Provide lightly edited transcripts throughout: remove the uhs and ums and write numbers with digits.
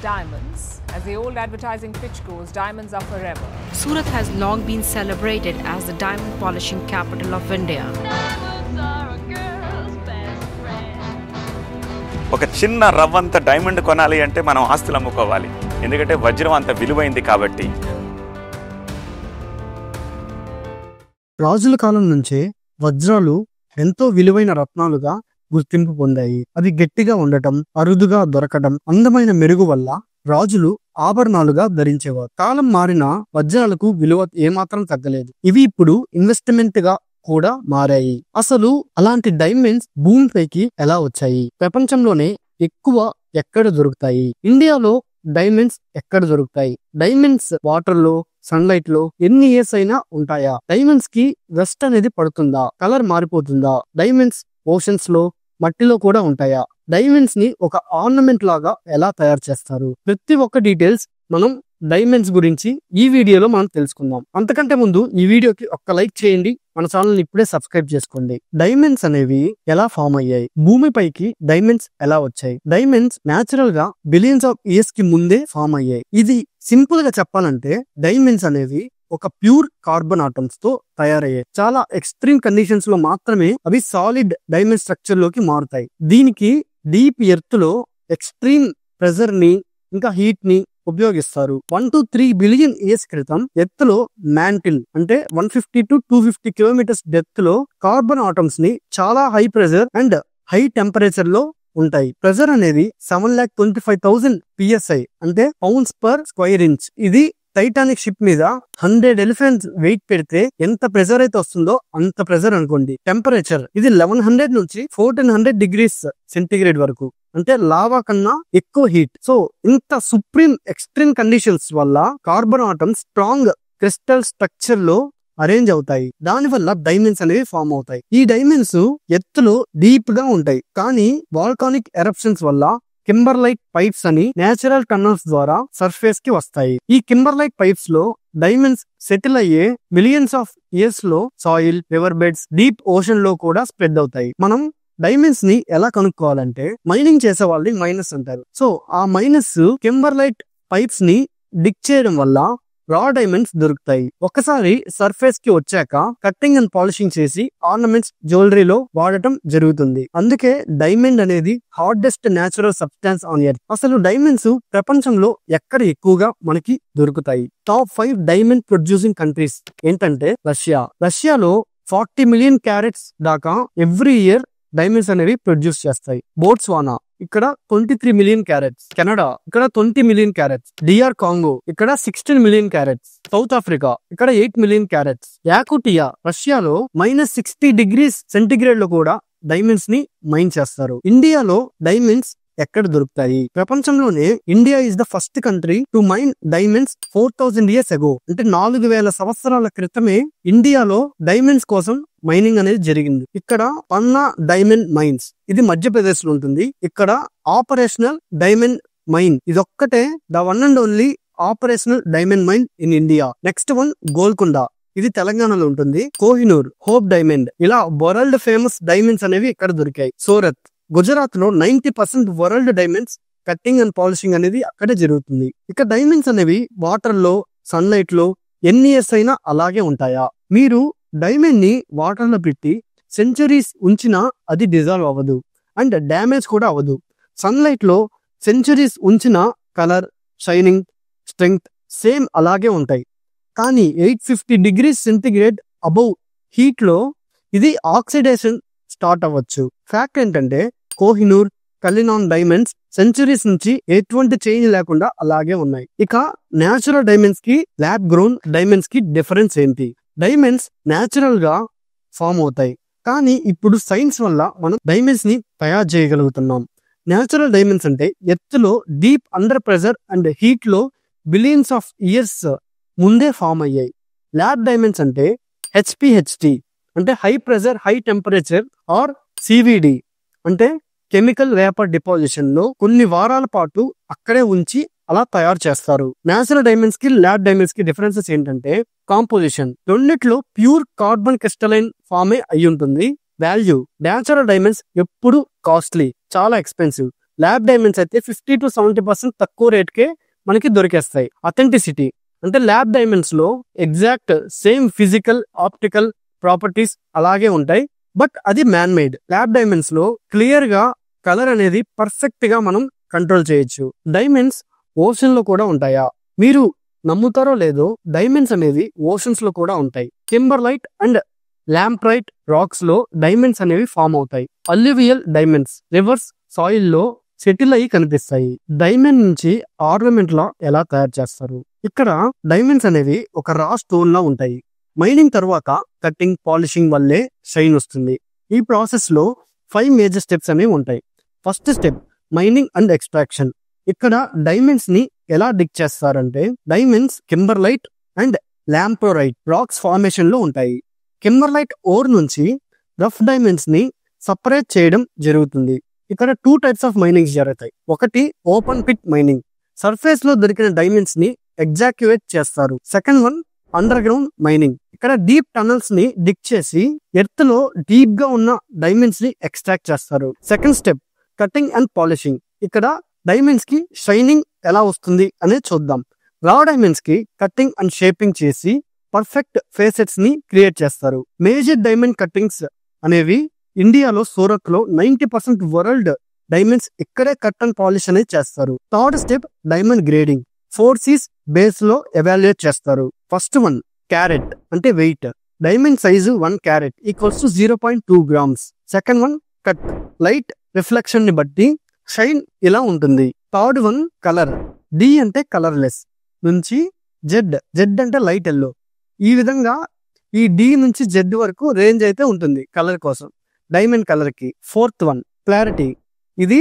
diamonds. As the old advertising pitch goes, diamonds are forever. Surat has long been celebrated as the diamond polishing capital of India. Diamonds are a girl's best friend. ఒక చిన్న రవ్వంత diamond కొనాలి అంటే మనం ఆస్తులు అమ్ముకోవాలి, ఎందుకంటే వజ్రం అంత విలువైంది కాబట్టి. రాజుల కాలం నుంచే వజ్రాలు ఎంతో విలువైన రత్నాలుగా గుర్తింపు పొందాయి. అది గట్టిగా ఉండటం, అరుదుగా దొరకడం, అందమైన మెరుగు వల్ల రాజులు ఆభరణాలుగా ధరించేవారు. కాలం మారిన వజ్రాలకు విలువ ఏమాత్రం తగ్గలేదు. ఇవి ఇప్పుడు ఇన్వెస్ట్మెంట్ గా కూడా మారాయి. అసలు అలాంటి డైమండ్స్ భూమిపైకి ఎలా వచ్చాయి? ప్రపంచంలోనే ఎక్కువ ఎక్కడ దొరుకుతాయి? ఇండియాలో డైమండ్స్ ఎక్కడ దొరుకుతాయి? డైమండ్స్ వాటర్ లో, సన్లైట్ లో ఎన్ని ఇయర్స్ అయినా ఉంటాయా? డైమండ్స్ కి రస్ట్ అనేది పడుతుందా? కలర్ మారిపోతుందా? డైమండ్స్ ఓషన్స్ లో, మట్టిలో కూడా ఉంటాయా? డైమండ్స్ ని ఒక ఆర్నమెంట్ లాగా ఎలా తయారు చేస్తారు? ప్రతి ఒక్క డీటెయిల్స్ మనం డైమండ్స్ గురించి ఈ వీడియోలో మనం తెలుసుకుందాం. అంతకంటే ముందు ఈ వీడియోకి ఒక్క లైక్ చేయండి, మన ఛానల్ ని ఇప్పుడే సబ్స్క్రైబ్ చేసుకోండి. డైమండ్స్ అనేవి ఎలా ఫామ్ అయ్యాయి? భూమిపైకి డైమండ్స్ ఎలా వచ్చాయి? డైమండ్స్ నేచురల్ గా బిలియన్స్ ఆఫ్ ఇయర్స్ కి ముందే ఫామ్ అయ్యాయి. ఇది సింపుల్ గా చెప్పాలంటే డైమండ్స్ అనేవి ఒక ప్యూర్ కార్బన్ ఆటమ్స్ తో తయారయ్యాయి. చాలా ఎక్స్ట్రీమ్ కండిషన్స్ లో మాత్రమే అవి సాలిడ్ డైమండ్ స్ట్రక్చర్ లోకి మారుతాయి. దీనికి డీప్ ఎర్త్ లో ఎక్స్ట్రీమ్ ప్రెజర్ ని ఇంకా హీట్ ని ఉపయోగిస్తారు. 1 to 3 బిలియన్ ఇయర్స్ క్రితం ఎర్త్ లో మ్యాంటిల్ అంటే 150 to 250 కిలోమీటర్స్ డెప్త్ లో కార్బన్ ఆటమ్స్ ని చాలా high pressure and high temperature లో ఉంటాయి. ప్రెజర్ అనేది 7,25,000 PSI అంటే పౌండ్స్ పర్ స్క్వేర్ ఇంచ్. ఇది టైటానిక్ షిప్ మీద 100 ఎలిఫెంట్స్ వెయిట్ పెడితే ఎంత ప్రెజర్ అయితే వస్తుందో అంత ప్రెజర్ అనుకోండి. టెంపరేచర్ ఇది 1100 నుంచి 1400 డిగ్రీస్ సెంటిగ్రేడ్ వరకు, అంటే లావా కన్నా ఎక్కువ హీట్. సో ఇంత సుప్రీం ఎక్స్ట్రీమ్ కండిషన్స్ వల్ల carbon atoms strong crystal structure లో అరేంజ్ అవుతాయి. దాని వల్ల డైమండ్స్ అనేవి ఫామ్ అవుతాయి. ఈ డైమండ్స్ ఎత్తులో డీప్ గా ఉంటాయి, కానీ వాల్కానిక్ ఎరప్షన్స్ వల్ల కింబర్లైట్ పైప్స్ అని నేచురల్ టన్నల్స్ ద్వారా సర్ఫేస్ కి వస్తాయి. ఈ కింబర్లైట్ పైప్స్ లో డైమండ్స్ సెటిల్ అయ్యే మిలియన్స్ ఆఫ్ ఇయర్స్ లో soil, river beds, deep ocean లో కూడా స్ప్రెడ్ అవుతాయి. మనం డైమండ్స్ ని ఎలా కనుక్కోవాలంటే మైనింగ్ చేసే వాళ్ళని మైనస్ అంటారు. సో ఆ మైనస్ కింబర్లైట్ పైప్స్ ని డిక్ చేయడం వల్ల రా డైమండ్స్ దొరుకుతాయి. ఒకసారి సర్ఫేస్ కి వచ్చాక కట్టింగ్ అండ్ పాలిషింగ్ చేసి ఆర్నమెంట్స్, జ్యువెలరీలో వాడటం జరుగుతుంది. అందుకే డైమండ్ అనేది hardest natural substance on earth. అసలు డైమండ్స్ ప్రపంచంలో ఎక్కడ ఎక్కువగా మనకి దొరుకుతాయి? టాప్ 5 డైమండ్ ప్రొడ్యూసింగ్ కంట్రీస్ ఏంటంటే రష్యాలో 40 మిలియన్ క్యారెట్స్ దాకా ఎవ్రీ ఇయర్ డైమండ్స్ అనేవి ప్రొడ్యూస్ చేస్తాయి. బోట్స్వానా ఇక్కడ 23 మిలియన్ క్యారెట్స్, కెనడా ఇక్కడ 20 మిలియన్ క్యారెట్స్, డిఆర్ కాంగో ఇక్కడ 16 మిలియన్ క్యారెట్స్, సౌత్ ఆఫ్రికా ఇక్కడ 8 మిలియన్ క్యారెట్స్, యాకుటియా రష్యాలో -60 డిగ్రీస్ సెంటిగ్రేడ్ లో కూడా డైమండ్స్ ని మైన్ చేస్తారు. ఇండియాలో డైమండ్స్ ఎక్కడ దొరుకుతాయి? ప్రపంచంలోనే India is the first country to mine diamonds 4000 years ago, అంటే 4000 సంవత్సరాల క్రితమే ఇండియాలో డైమండ్స్ కోసం మైనింగ్ అనేది జరిగింది. ఇక్కడ పన్నా డైమండ్ మైన్స్, ఇది మధ్యప్రదేశ్ లో ఉంటుంది. ఇక్కడ ఆపరేషనల్ డైమండ్ మైన్ ఇదొక్కటే the one and only operational diamond mine in India. Next one Golconda, ఇది తెలంగాణలో ఉంటుంది. కోహినూర్, హోప్ డైమండ్, ఇలా వరల్డ్ ఫేమస్ డైమండ్స్ అనేవి ఇక్కడ దొరికాయి. సూరత్, గుజరాత్ లో 90% world diamonds cutting and polishing అనేది అక్కడే జరుగుతుంది. ఇక డైమండ్స్ అనేవి వాటర్ లో, సన్లైట్ లో ఎన్ని ఇయర్స్ అయినా అలాగే ఉంటాయా? మీరు డైమండ్ ని వాటర్ లో పెట్టి సెంచరీస్ ఉంచినా అది డిజాల్వ్ అవ్వదు అండ్ డ్యామేజ్ కూడా అవ్వదు. సన్లైట్ లో సెంచరీస్ ఉంచిన కలర్, షైనింగ్, స్ట్రెంగ్త్ సేమ్ అలాగే ఉంటాయి. కానీ 850 డిగ్రీస్ సెంటిగ్రేడ్ అబౌవ్ హీట్ లో ఇది ఆక్సిడేషన్ స్టార్ట్ అవ్వచ్చు. ఫ్యాక్ట్ ఏంటంటే కోహినూర్, కలినాన్ డైమండ్స్ సెంచరీస్ నుంచి ఎటువంటి చేంజ్ లేకుండా అలాగే ఉన్నాయి. ఇక నేచురల్ డైమండ్స్ కి ల్యాబ్ గ్రోన్ డైమండ్స్ కి డిఫరెన్స్ ఏంటి? డైమండ్స్ నేచురల్ గా ఫామ్ అవుతాయి, కానీ ఇప్పుడు సైన్స్ వల్ల మనం డైమండ్స్ ని తయారు చేయగలుగుతున్నాం. నేచురల్ డైమండ్స్ అంటే ఎత్తులో deep under pressure and heat లో బిలియన్స్ ఆఫ్ ఇయర్స్ ముందే ఫామ్ అయ్యాయి. ల్యాబ్ డైమండ్స్ అంటే HPHT అంటే high pressure high temperature or CVD అంటే కెమికల్ వేపర్ డిపాజిషన్ లో కొన్ని వారాల పాటు అక్కడే ఉంచి అలా తయారు చేస్తారు. నేచురల్ డైమండ్స్ కి ల్యాబ్ డైమండ్స్ కి డిఫరెన్సెస్ ఏంటంటే కాంపోజిషన్, రెండిట్లో ప్యూర్ కార్బన్ క్రిస్టలైన్ ఫామే అయి ఉంటుంది. వాల్యూ, నేచురల్ డైమండ్స్ ఎప్పుడు కాస్ట్లీ, చాలా ఎక్స్పెన్సివ్, ల్యాబ్ డైమండ్స్ అయితే 50 to 70% తక్కువ రేట్కే మనకి దొరికేస్తాయి. అథెంటిసిటీ అంటే ల్యాబ్ డైమండ్స్ లో exact same physical optical properties అలాగే ఉంటాయి, బట్ అది మ్యాన్ మేడ్. ల్యాబ్ డైమండ్స్ లో క్లియర్ గా కలర్ అనేది పర్ఫెక్ట్ గా మనం కంట్రోల్ చేయొచ్చు. డైమండ్స్ ఓషన్ లో కూడా ఉంటాయా? మీరు నమ్ముతారో లేదో, డైమండ్స్ అనేవి ఓషన్స్ లో కూడా ఉంటాయి. కింబర్లైట్ అండ్ ల్యాంప్రైట్ రాక్స్ లో డైమండ్స్ అనేవి ఫామ్ అవుతాయి. అల్యూవియల్ డైమండ్స్ రివర్స్ సాయిల్ లో సెటిల్ అయ్యి కనిపిస్తాయి. డైమండ్ నుంచి ఆర్నమెంట్ లా ఎలా తయారు చేస్తారు? ఇక్కడ డైమండ్స్ అనేవి ఒక రా స్టోన్ లా ఉంటాయి. మైనింగ్ తర్వాత కట్టింగ్ పాలిషింగ్ వల్లే షైన్ వస్తుంది. ఈ ప్రాసెస్ లో 5 మేజర్ స్టెప్స్ అనేవి ఉంటాయి. First step mining and extraction. ఇక్కడ డైమండ్స్ ని ఎలా డిక్ చేస్తారంటే, diamonds kimberlite and lamproite rocks formation లో ఉంటాయి. కింబర్లైట్ ఓర్ నుంచి రఫ్ డైమండ్స్ ని సపరేట్ చేయడం జరుగుతుంది. ఇక్కడ 2 టైప్స్ ఆఫ్ మైనింగ్స్ జరుగుతాయి. ఒకటి ఓపెన్ పిట్ మైనింగ్, సర్ఫేస్ లో దొరికిన డైమండ్స్ ని ఎగ్జాక్యువేట్ చేస్తారు. Second one under ground mining. ఇక్కడ డీప్ టనల్స్ ని డిక్ చేసి ఎర్త్ లో డీప్ గా ఉన్న డైమండ్స్ ని ఎక్స్ట్రాక్ట్ చేస్తారు. Second step cutting and polishing. ఇక్కడ డైమండ్స్ కి షైనింగ్ ఎలా వస్తుంది అనేది చూద్దాం. రా డైమండ్స్ కి కటింగ్ అండ్ షేపింగ్ చేసి పర్ఫెక్ట్ ఫేసెట్స్ ని క్రియేట్ చేస్తారు. మేజర్ డైమండ్ కట్టింగ్స్ అనేవి ఇండియాలో సూరత్ లో 90% వరల్డ్ డైమండ్స్ ఇక్కడే కట్ అండ్ పాలిష్ అనేది చేస్తారు. Third step diamond grading. 4 C's base లో ఎవాల్యుయేట్ చేస్తారు. ఫస్ట్ వన్ క్యారెట్ అంటే weight. Diamond size 1 carat equals to 0.2 grams. Second one cut, light reflection ని బట్టి షైన్ ఇలా ఉంటుంది. Third one colour. డి అంటే కలర్లెస్ నుంచి జెడ్ అంటే లైట్ ఎల్లో. ఈ విధంగా ఈ డి నుంచి జెడ్ వరకు రేంజ్ అయితే ఉంటుంది కలర్ కోసం, డైమండ్ కలర్ కి. Fourth one clarity. ఇది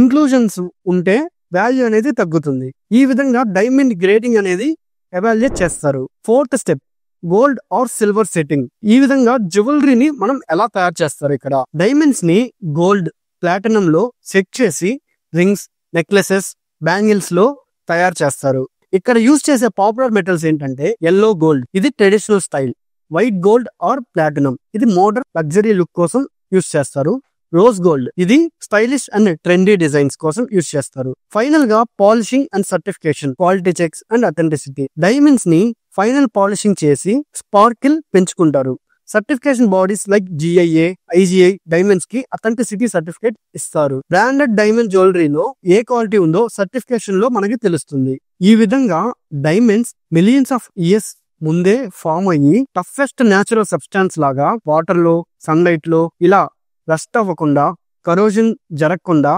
ఇంక్లూజన్స్ ఉంటే వాల్యూ అనేది తగ్గుతుంది. ఈ విధంగా డైమండ్ గ్రేడింగ్ అనేది ఎవాల్యుయేట్ చేస్తారు. Fourth step gold or silver setting. ఈ విధంగా జ్యువెలరీని మనం ఎలా తయారు చేస్తారు? ఇక్కడ డైమండ్స్ ని గోల్డ్, ప్లాటినం లో సెట్ చేసి రింగ్స్, నెక్లెసెస్, బ్యాంగిల్స్ లో తయారు చేస్తారు. ఇక్కడ యూజ్ చేసే పాపులర్ మెటల్స్ ఏంటంటే ఎల్లో గోల్డ్, ఇది traditional style. White gold or platinum, ఇది మోడర్న్ లగ్జరీ లుక్ కోసం యూజ్ చేస్తారు. రోజ్ గోల్డ్, ఇది స్టైలిష్ అండ్ ట్రెండీ డిజైన్స్ కోసం యూజ్ చేస్తారు. ఫైనల్ గా polishing and certification, quality checks and authenticity. Diamonds ని ఫైనల్ పాలిషింగ్ చేసి స్పార్కిల్ పెంచుకుంటారు. Certification bodies like GIA, IGI diamonds కి అథెంటిసిటీ సర్టిఫికేట్ ఇస్తారు. బ్రాండెడ్ డైమండ్ జ్యువెలరీలో ఏ క్వాలిటీ ఉందో సర్టిఫికేషన్ లో మనకి తెలుస్తుంది. ఈ విధంగా డైమండ్స్ మిలియన్స్ ఆఫ్ ఇయర్స్ ముందే ఫామ్ అయ్యి టఫెస్ట్ న్యాచురల్ సబ్స్టాన్స్ లాగా వాటర్ లో, సన్లైట్ లో ఇలా రస్ట్ అవ్వకుండా, కరోజన్ జరగకుండా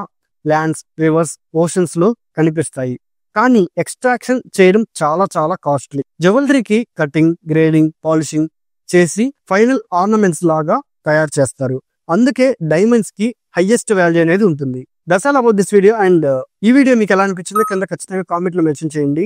ల్యాండ్స్, రివర్స్, ఓషన్స్ లో కనిపిస్తాయి. కానీ ఎక్స్ట్రాక్షన్ చేయడం చాలా చాలా కాస్ట్లీ. జ్యువెలరీకి కటింగ్, గ్రేడింగ్, పాలిషింగ్ చేసి ఫైనల్ ఆర్నమెంట్స్ లాగా తయారు చేస్తారు. అందుకే డైమండ్స్ కి హైయెస్ట్ వాల్యూ అనేది ఉంటుంది. That's all about this video. And ఈ వీడియో మీకు ఎలా అనిపించిందో కింద ఖచ్చితంగా కామెంట్ లో మెన్షన్ చేయండి.